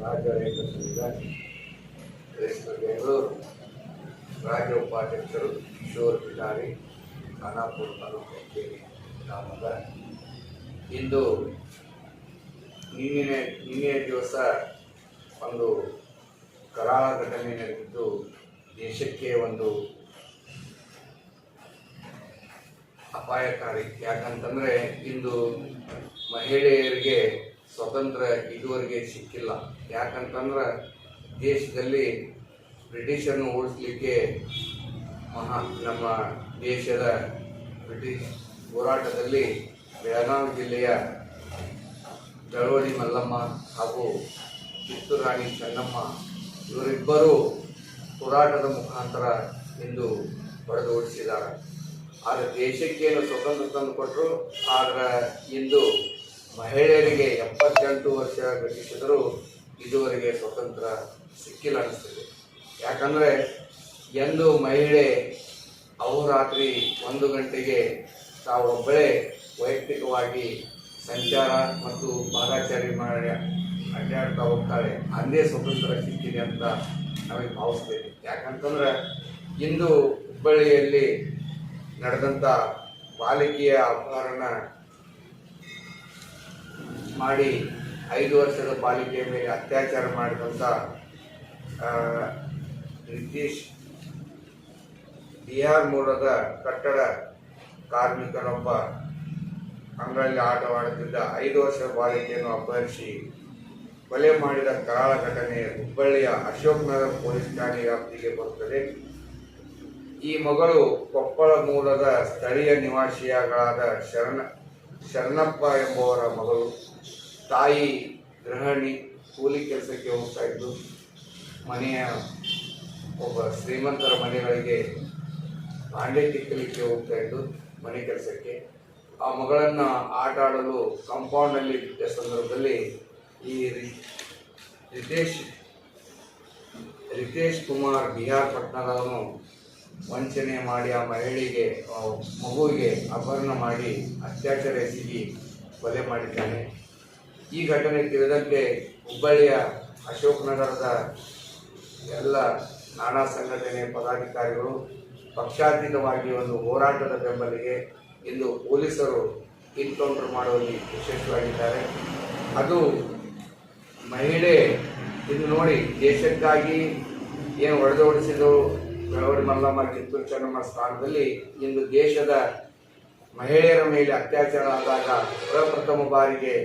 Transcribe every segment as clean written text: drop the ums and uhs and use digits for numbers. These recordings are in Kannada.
ರಾಜ್ಯ ರೈತ ಸಂಘ ಬೆಂಗಳೂರು ರಾಜ್ಯ ಉಪಾಧ್ಯಕ್ಷರು ಕಿಶೋರ್ ಬಿಡಾರಿ ಖಾನಾಪುರ ತಾಲೂಕು ಕಚೇರಿ ಗ್ರಾಮದ ಇಂದು ನಿನ್ನೆ ದಿವಸ ಒಂದು ಕರಾಳ ಘಟನೆ ನಡೆದಿದ್ದು ದೇಶಕ್ಕೆ ಒಂದು ಅಪಾಯಕಾರಿ. ಯಾಕಂತಂದರೆ ಇಂದು ಮಹಿಳೆಯರಿಗೆ ಸ್ವಾತಂತ್ರ್ಯ ಇದುವರೆಗೆ ಸಿಕ್ಕಿಲ್ಲ. ಯಾಕಂತಂದ್ರೆ ದೇಶದಲ್ಲಿ ಬ್ರಿಟಿಷರನ್ನು ಓಡಿಸಲಿಕ್ಕೆ ನಮ್ಮ ದೇಶದ ಬ್ರಿಟಿಷ್ ಹೋರಾಟದಲ್ಲಿ ಬೆಳಗಾವಿ ಜಿಲ್ಲೆಯ ಚಳವಳಿ ಮಲ್ಲಮ್ಮ ಹಾಗೂ ಕಿತ್ತೂರು ರಾಣಿ ಚೆನ್ನಮ್ಮ ಇವರಿಬ್ಬರು ಹೋರಾಟದ ಮುಖಾಂತರ ಇಂದು ಹೊಡೆದು ಓಡಿಸಿದ್ದಾರೆ. ಆದರೆ ದೇಶಕ್ಕೇನು ಸ್ವತಂತ್ರ ತಂದು ಕೊಟ್ಟರು. ಆದರೆ ಇಂದು ಮಹಿಳೆಯರಿಗೆ 78 ವರ್ಷ ಗತಿಸಿದರೂ ಇದುವರೆಗೆ ಸ್ವತಂತ್ರ ಸಿಕ್ಕಿಲ್ಲ ಅನಿಸ್ತದೆ. ಯಾಕಂದರೆ ಎಂದು ಮಹಿಳೆ ಅಹೋರಾತ್ರಿ 1 ಗಂಟೆಗೆ ತಾವೊಬ್ಬಳೇ ವೈಯಕ್ತಿಕವಾಗಿ ಸಂಚಾರ ಮತ್ತು ಪಾದಾಚಾರಿ ಮಾಡಿ ಅಡ್ಡಾಡ್ತಾ ಹೋಗ್ತಾಳೆ, ಅಂದೇ ಸ್ವತಂತ್ರ ಸಿಕ್ಕಿದೆ ಅಂತ ನಾವೇ ಭಾವಿಸ್ಬೇಕು. ಯಾಕಂತಂದ್ರೆ ಇಂದು ಹುಬ್ಬಳ್ಳಿಯಲ್ಲಿ ನಡೆದಂಥ ಬಾಲಿಕೆಯ ಅಪಹರಣ ಮಾಡಿ 5 ವರ್ಷದ ಬಾಲಿಕೆಯ ಮೇಲೆ ಅತ್ಯಾಚಾರ ಮಾಡಿದಂಥ ರಿತೀಶ್ ಬಿಹಾರ್ ಮೂಲದ ಕಟ್ಟಡ ಕಾರ್ಮಿಕನೊಬ್ಬ ಅಂಗಳಲ್ಲಿ ಆಟವಾಡುತ್ತಿದ್ದ 5 ವರ್ಷದ ಬಾಲಿಕೆಯನ್ನು ಅಪಹರಿಸಿ ಕೊಲೆ ಮಾಡಿದ ಕರಾಳ ಘಟನೆ ಹುಬ್ಬಳ್ಳಿಯ ಅಶೋಕ್ ನಗರ ಪೊಲೀಸ್ ಠಾಣೆ ವ್ಯಾಪ್ತಿಗೆ ಬರುತ್ತದೆ. ಈ ಮಗಳು ಕೊಪ್ಪಳ ಮೂಲದ ಸ್ಥಳೀಯ ನಿವಾಸಿಗಳಾದ ಶರಣಪ್ಪ ಎಂಬುವರ ಮಗಳು. ತಾಯಿ ಗೃಹಿಣಿ, ಕೂಲಿ ಕೆಲಸಕ್ಕೆ ಹೋಗ್ತಾ ಇದ್ದು ಮನೆಯ ಒಬ್ಬ ಶ್ರೀಮಂತರ ಮನೆಗಳಿಗೆ ಬಾಂಡೆ ತಿಕ್ಕಲಿಕ್ಕೆ ಹೋಗ್ತಾ ಇದ್ದು ಮನೆ ಕೆಲಸಕ್ಕೆ. ಆ ಮಗಳನ್ನು ಆಟ ಆಡಲು ಕಾಂಪೌಂಡ್ನಲ್ಲಿ ಬಿಟ್ಟ ಸಂದರ್ಭದಲ್ಲಿ ಈ ರಿತೇಶ್ ಕುಮಾರ್ ಬಿಹಾರ್ ಪಟ್ಟಣದವನು ವಂಚನೆ ಮಾಡಿ ಆ ಮಗುವಿಗೆ ಅಪಹರಣ ಮಾಡಿ ಅತ್ಯಾಚಾರ ಎಸಗಿ ಕೊಲೆ ಮಾಡಿದ್ದಾನೆ. ಈ ಘಟನೆ ತಿಳಿದಂತೆ ಹುಬ್ಬಳ್ಳಿಯ ಅಶೋಕ್ ನಗರದ ಎಲ್ಲ ನಾನಾ ಸಂಘಟನೆ ಪದಾಧಿಕಾರಿಗಳು ಪಕ್ಷಾತೀತವಾಗಿ ಒಂದು ಹೋರಾಟದ ಬೆಂಬಲಿಗೆ ಇಂದು ಪೊಲೀಸರು ಎನ್ಕೌಂಟರ್ ಮಾಡುವಲ್ಲಿ ಯಶಸ್ವಿಯಾಗಿದ್ದಾರೆ. ಅದು ಮಹಿಳೆ ಇಂದು ನೋಡಿ ದೇಶಕ್ಕಾಗಿ ಏನು ಹೊಡೆದೋಡಿಸಿದ್ರು ಬೆಳವಡಿ ಮಲ್ಲಮ್ಮ, ಕಿತ್ತೂರು ಚೆನ್ನಮ್ಮ ಸ್ಥಾನದಲ್ಲಿ ಇಂದು ದೇಶದ ಮಹಿಳೆಯರ ಮೇಲೆ ಅತ್ಯಾಚಾರ ಆದಾಗ ಪ್ರಪ್ರಥಮ ಬಾರಿಗೆ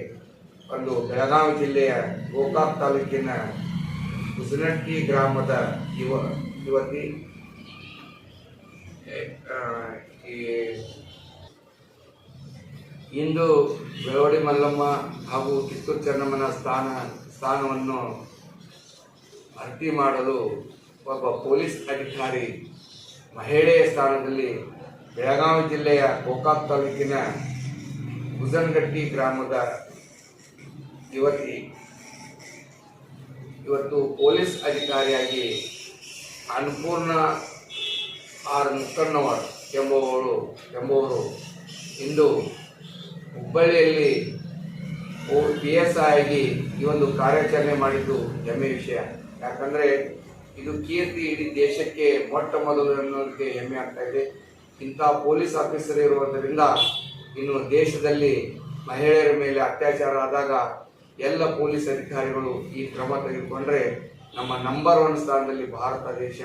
ಒಂದು ಬೆಳಗಾವಿ ಜಿಲ್ಲೆಯ ಗೋಕಾಕ್ ತಾಲೂಕಿನ ಕುಸನಟ್ಟಿ ಗ್ರಾಮದ ಯುವತಿ ಇಂದು ಬೆಳವಡಿ ಮಲ್ಲಮ್ಮ ಹಾಗೂ ಕಿತ್ತೂರು ಚೆನ್ನಮ್ಮನ ಸ್ಥಾನವನ್ನು ಭರ್ತಿ ಮಾಡಲು ಒಬ್ಬ ಪೊಲೀಸ್ ಅಧಿಕಾರಿ ಮಹಿಳೆಯ ಸ್ಥಾನದಲ್ಲಿ ಬೆಳಗಾವಿ ಜಿಲ್ಲೆಯ ಗೋಕಾಕ್ ತಾಲೂಕಿನ ಗುಜನಗಟ್ಟಿ ಗ್ರಾಮದ ಯುವತಿ ಇವತ್ತು ಪೊಲೀಸ್ ಅಧಿಕಾರಿಯಾಗಿ ಅನ್ನಪೂರ್ಣ ಆರ್ ಮುಕ್ಕಣ್ಣವರ್ ಎಂಬುವರು ಇಂದು ಹುಬ್ಬಳ್ಳಿಯಲ್ಲಿ PSI ಆಗಿ ಈ ಒಂದು ಕಾರ್ಯಾಚರಣೆ ಮಾಡಿದ್ದು ಹೆಮ್ಮೆಯ ವಿಷಯ. ಯಾಕಂದರೆ ಇದು ಕೀರ್ತಿ ಇಡೀ ದೇಶಕ್ಕೆ ಮೊಟ್ಟ ಮೊದಲು ಅನ್ನೋದಕ್ಕೆ ಹೆಮ್ಮೆ ಆಗ್ತಾ ಇದೆ. ಇಂಥ ಪೊಲೀಸ್ ಆಫೀಸರ್ ಇರುವುದರಿಂದ ಇನ್ನು ದೇಶದಲ್ಲಿ ಮಹಿಳೆಯರ ಮೇಲೆ ಅತ್ಯಾಚಾರ ಆದಾಗ ಎಲ್ಲ ಪೊಲೀಸ್ ಅಧಿಕಾರಿಗಳು ಈ ಕ್ರಮ ತೆಗೆದುಕೊಂಡ್ರೆ ನಮ್ಮ ನಂಬರ್ 1 ಸ್ಥಾನದಲ್ಲಿ ಭಾರತ ದೇಶ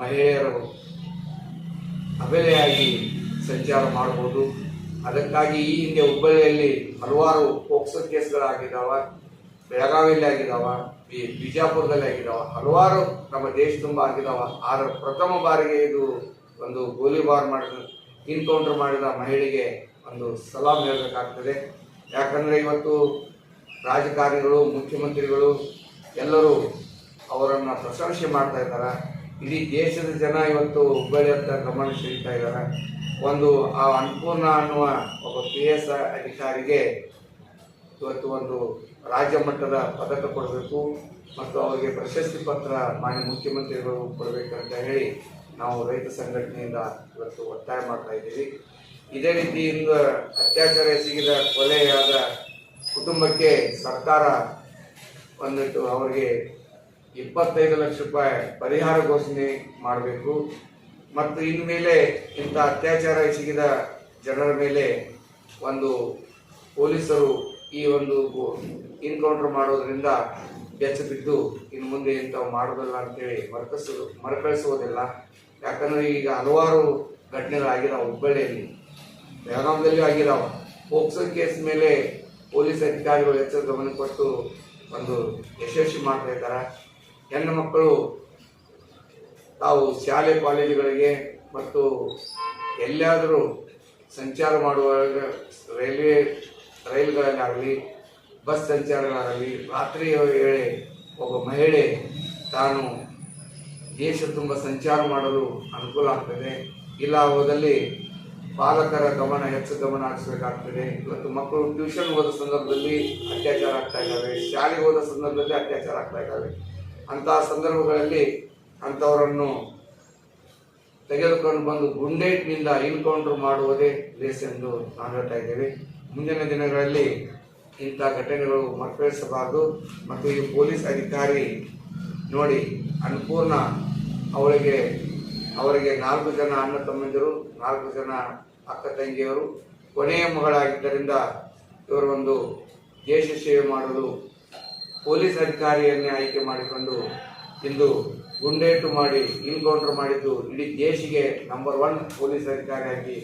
ಮಹಿಳೆಯರು ಅಬಲೆಯಾಗಿ ಸಂಚಾರ ಮಾಡಬಹುದು. ಅದಕ್ಕಾಗಿ ಈ ಹಿಂದೆ ಹುಬ್ಬಳ್ಳಿಯಲ್ಲಿ ಹಲವಾರು ಪೋಕ್ಸೋ ಕೇಸ್ಗಳಾಗಿದ್ದಾವ, ಬೆಳಗಾವಿಯಲ್ಲಿ ಆಗಿದ್ದಾವ, ಬಿಜಾಪುರದಲ್ಲಿ ಆಗಿದ್ದಾವ, ಹಲವಾರು ನಮ್ಮ ದೇಶ ತುಂಬ ಆಗಿದ್ದಾವ. ಆದರೆ ಪ್ರಥಮ ಬಾರಿಗೆ ಇದು ಒಂದು ಗೋಲಿಬಾರ್ ಮಾಡಿದ ಎನ್ಕೌಂಟರ್ ಮಾಡಿದ ಮಹಿಳೆಗೆ ಒಂದು ಸಲಾಮ್ ಹೇಳಬೇಕಾಗ್ತದೆ. ಯಾಕಂದರೆ ಇವತ್ತು ರಾಜಕಾರಣಿಗಳು, ಮುಖ್ಯಮಂತ್ರಿಗಳು ಎಲ್ಲರೂ ಅವರನ್ನು ಪ್ರಶಂಸೆ ಮಾಡ್ತಾ ಇದ್ದಾರೆ. ಇಡೀ ದೇಶದ ಜನ ಇವತ್ತು ಹುಬ್ಬಳ್ಳಿ ಅಂತ ಗಮನ ಸೆಳೀತಾ ಇದ್ದಾರೆ. ಒಂದು ಆ ಅನ್ನಪೂರ್ಣ ಅನ್ನುವ ಒಬ್ಬ PSI ಅಧಿಕಾರಿಗೆ ಇವತ್ತು ಒಂದು ರಾಜ್ಯ ಮಟ್ಟದ ಪದಕ ಕೊಡಬೇಕು ಮತ್ತು ಅವರಿಗೆ ಪ್ರಶಸ್ತಿ ಪತ್ರ ಮಾನ್ಯ ಮುಖ್ಯಮಂತ್ರಿಗಳು ಕೊಡಬೇಕಂತ ಹೇಳಿ ನಾವು ರೈತ ಸಂಘಟನೆಯಿಂದ ಇವತ್ತು ಒತ್ತಾಯ ಮಾಡ್ತಾ ಇದ್ದೀವಿ. ಇದೇ ರೀತಿಯಿಂದ ಅತ್ಯಾಚಾರ ಎಸಗಿದ ಕೊಲೆಯಾದ ಕುಟುಂಬಕ್ಕೆ ಸರ್ಕಾರ ಒಂದಿಟ್ಟು ಅವರಿಗೆ 25 ಲಕ್ಷ ರೂಪಾಯಿ ಪರಿಹಾರ ಘೋಷಣೆ ಮಾಡಬೇಕು. ಮತ್ತು ಇನ್ಮೇಲೆ ಇಂಥ ಅತ್ಯಾಚಾರ ಎಸಗಿದ ಜನರ ಮೇಲೆ ಒಂದು ಪೊಲೀಸರು ಈ ಒಂದು ಇನ್ಕೌಂಟರ್ ಮಾಡೋದ್ರಿಂದ ಬೆಚ್ಚ ಬಿದ್ದು ಇನ್ನು ಮುಂದೆ ಇಂಥವು ಮಾಡೋದಿಲ್ಲ ಅಂತೇಳಿ ಮರುಕಳಿಸುವುದಿಲ್ಲ. ಯಾಕಂದರೆ ಈಗ ಹಲವಾರು ಘಟನೆಗಳಾಗಿದ್ದಾವೆ, ಹುಬ್ಬಳ್ಳಿಯಲ್ಲಿ, ಬೆಳಗಾವಿಯಲ್ಲಿ ಆಗಿದ್ದಾವೆ. ಪೋಕ್ಸೋ ಕೇಸ್ ಮೇಲೆ ಪೊಲೀಸ್ ಅಧಿಕಾರಿಗಳು ಹೆಚ್ಚು ಗಮನ ಕೊಟ್ಟು ಒಂದು ಯಶಸ್ವಿ ಮಾಡ್ತಾ ಇದ್ದಾರೆ. ಹೆಣ್ಣು ಮಕ್ಕಳು ತಾವು ಶಾಲೆ ಕಾಲೇಜುಗಳಿಗೆ ಮತ್ತು ಎಲ್ಲಾದರೂ ಸಂಚಾರ ಮಾಡುವಾಗ ರೈಲುಗಳಲ್ಲಾಗಲಿ ಬಸ್ ಸಂಚಾರಗಳಾಗಲಿ ರಾತ್ರಿ ವೇಳೆ ಒಬ್ಬ ಮಹಿಳೆ ತಾನು ದೇಶ ತುಂಬ ಸಂಚಾರ ಮಾಡಲು ಅನುಕೂಲ ಆಗ್ತದೆ. ಇಲ್ಲ ಹೋದಲ್ಲಿ ಪಾಲಕರ ಹೆಚ್ಚು ಗಮನ ಹರಿಸಬೇಕಾಗ್ತದೆ. ಇವತ್ತು ಮಕ್ಕಳು ಟ್ಯೂಷನ್ ಹೋದ ಸಂದರ್ಭದಲ್ಲಿ ಅತ್ಯಾಚಾರ ಆಗ್ತಾ ಇದ್ದಾವೆ, ಶಾಲೆಗೆ ಹೋದ ಸಂದರ್ಭದಲ್ಲಿ ಅತ್ಯಾಚಾರ ಆಗ್ತಾ ಇದ್ದಾವೆ. ಅಂತಹ ಸಂದರ್ಭಗಳಲ್ಲಿ ಅಂಥವರನ್ನು ತೆಗೆದುಕೊಂಡು ಬಂದು ಗುಂಡೇಟ್ನಿಂದ ಇನ್ಕೌಂಟರ್ ಮಾಡುವುದೇ ಲೇಸ್ ಎಂದು ನಾವು ಹೇಳ್ತಾ ಇದ್ದೇವೆ. ಮುಂದಿನ ದಿನಗಳಲ್ಲಿ ಇಂಥ ಘಟನೆಗಳು ಮರುಕಳಿಸಬಾರದು. ಮತ್ತು ಈ ಪೊಲೀಸ್ ಅಧಿಕಾರಿ ನೋಡಿ, ಅನ್ನಪೂರ್ಣ ಅವರಿಗೆ 4 ಜನ ಅಣ್ಣ ತಮ್ಮಂದಿರು, 4 ಜನ ಅಕ್ಕ ತಂಗಿಯರು, ಕೊನೆಯ ಮಗಳಾಗಿದ್ದರಿಂದ ಇವರು ಒಂದು ದೇಶ ಸೇವೆ ಮಾಡಲು ಪೊಲೀಸ್ ಅಧಿಕಾರಿಯನ್ನೇ ಆಯ್ಕೆ ಮಾಡಿಕೊಂಡು ಇಂದು ಗುಂಡೇಟು ಮಾಡಿ ಇನ್ಕೌಂಟರ್ ಮಾಡಿದ್ದು ಇಡೀ ದೇಶಿಗೆ ನಂಬರ್ 1 ಪೊಲೀಸ್ ಅಧಿಕಾರಿಯಾಗಿ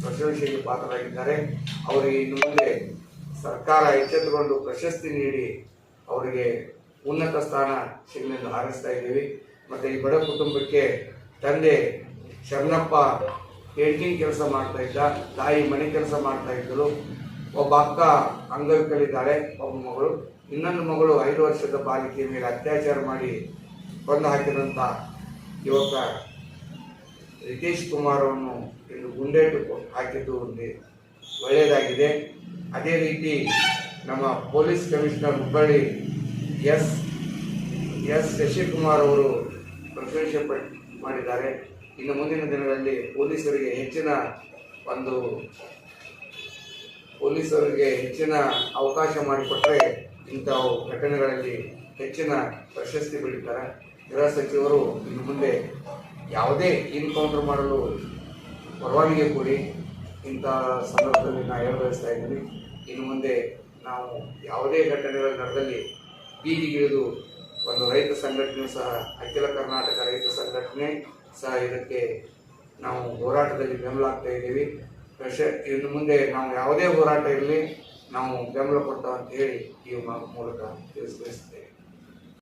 ಪ್ರಶಂಸೆಗೆ ಪಾತ್ರರಾಗಿದ್ದಾರೆ. ಅವರಿಗೆ ಇನ್ನು ಮುಂದೆ ಸರ್ಕಾರ ಎಚ್ಚೆತ್ತುಕೊಂಡು ಪ್ರಶಸ್ತಿ ನೀಡಿ ಅವರಿಗೆ ಉನ್ನತ ಸ್ಥಾನ ಸಿಗಲೆಂದು ಹಾರೈಸ್ತಾ ಇದ್ದೀವಿ. ಮತ್ತು ಈ ಬಡ ಕುಟುಂಬಕ್ಕೆ ತಂದೆ ಶರಣಪ್ಪ ಪೇಂಟಿಂಗ್ ಕೆಲಸ ಮಾಡ್ತಾ ಇದ್ದ, ತಾಯಿ ಮನೆ ಕೆಲಸ ಮಾಡ್ತಾ ಇದ್ದರು. ಒಬ್ಬ ಅಕ್ಕ ಅಂಗವಿಕಲಿದ್ದಾಳೆ, ಒಬ್ಬ ಮಗಳು, ಇನ್ನೊಂದು ಮಗಳು 5 ವರ್ಷದ ಬಾಲಿಕೆ ಮೇಲೆ ಅತ್ಯಾಚಾರ ಮಾಡಿ ಕೊಂದು ಹಾಕಿದಂಥ ಯುವಕ ರಿತೇಶ್ ಕುಮಾರ್ ಅವರನ್ನು ಇಂದು ಗುಂಡೇಟು ಹಾಕಿದ್ದು ಒಳ್ಳೆಯದಾಗಿದೆ. ಅದೇ ರೀತಿ ನಮ್ಮ police commissioner Hubballi S Shashikumar ಅವರು ಪ್ರಶಂಸೆ ಮಾಡಿದ್ದಾರೆ. ಇನ್ನು ಮುಂದಿನ ದಿನಗಳಲ್ಲಿ ಪೊಲೀಸರಿಗೆ ಹೆಚ್ಚಿನ ಅವಕಾಶ ಮಾಡಿಕೊಟ್ಟರೆ ಇಂಥವು ಘಟನೆಗಳಲ್ಲಿ ಹೆಚ್ಚಿನ ಪ್ರಶಸ್ತಿ ಪಡೀತಾರೆ. ಗೃಹ ಸಚಿವರು ಇನ್ನು ಮುಂದೆ ಯಾವುದೇ ಇನ್ಕೌಂಟರ್ ಮಾಡಲು ಪರವಾನಗಿ ಕೊಡಿ. ಇಂಥ ಸಂದರ್ಭದಲ್ಲಿ ನಾನು ಹೇಳಬಯಸ್ತಾ ಇದ್ದೀನಿ. ಇನ್ನು ಮುಂದೆ ನಾವು ಯಾವುದೇ ಘಟನೆಗಳ ನಡೆದಲ್ಲಿ ಬೀದಿಗಿಳಿದು ಒಂದು ರೈತ ಸಂಘಟನೆ ಸಹ, ಅಖಿಲ ಕರ್ನಾಟಕ ರೈತ ಸಂಘಟನೆ ಸಹ ಇದಕ್ಕೆ ನಾವು ಹೋರಾಟದಲ್ಲಿ ಬೆಂಬಲ ಆಗ್ತಾ ಇದ್ದೀವಿ. ಇನ್ನು ಮುಂದೆ ನಾವು ಯಾವುದೇ ಹೋರಾಟ ಇರಲಿ ನಾವು ಬೆಂಬಲ ಕೊಡ್ತಾವ ಅಂತ ಹೇಳಿ ಈ ಮೂಲಕ ತಿಳಿಸ್ಬಯಸ್ತೇವೆ.